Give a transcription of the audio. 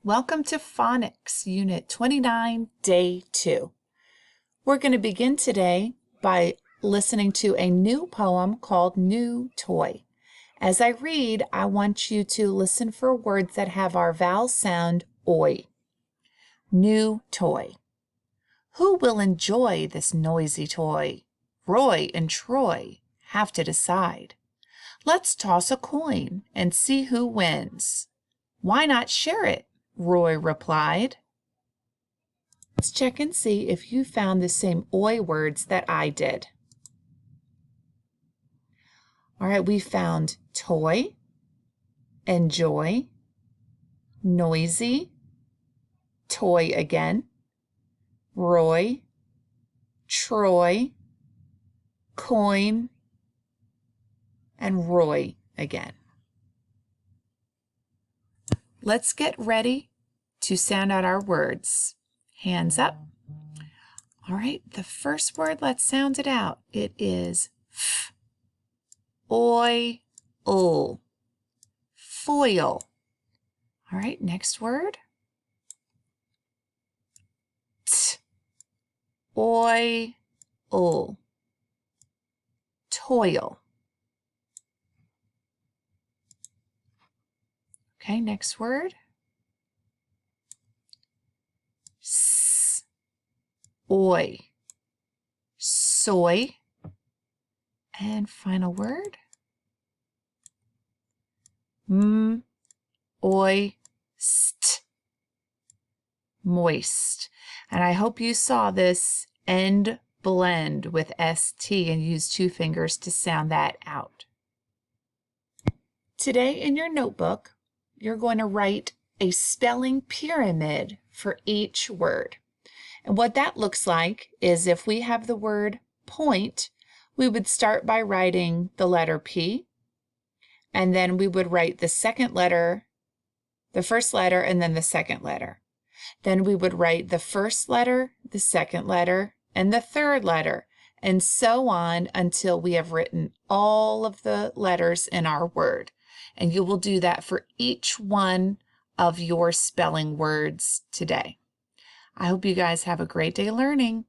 Welcome to Phonics, Unit 29, Day 2. We're going to begin today by listening to a new poem called New Toy. As I read, I want you to listen for words that have our vowel sound oi. New toy. Who will enjoy this noisy toy? Roy and Troy have to decide. Let's toss a coin and see who wins. Why not share it? Roy replied. Let's check and see if you found the same oi words that I did. All right, we found toy, enjoy, noisy, toy again, Roy, Troy, coin, and Roy again. Let's get ready to sound out our words. Hands up. All right, the first word, let's sound it out. It is f, oi, ul, foil. All right, next word. T, oi, ul, toil. Okay, next word. S, oi, soy. And final word. M, oi, st, moist. And I hope you saw this end blend with ST and use two fingers to sound that out. Today in your notebook, you're going to write a spelling pyramid for each word. And what that looks like is if we have the word point, we would start by writing the letter P, and then we would write the second letter, the first letter, and then the second letter. Then we would write the first letter, the second letter, and the third letter, and so on until we have written all of the letters in our word. And you will do that for each one of your spelling words today. I hope you guys have a great day learning.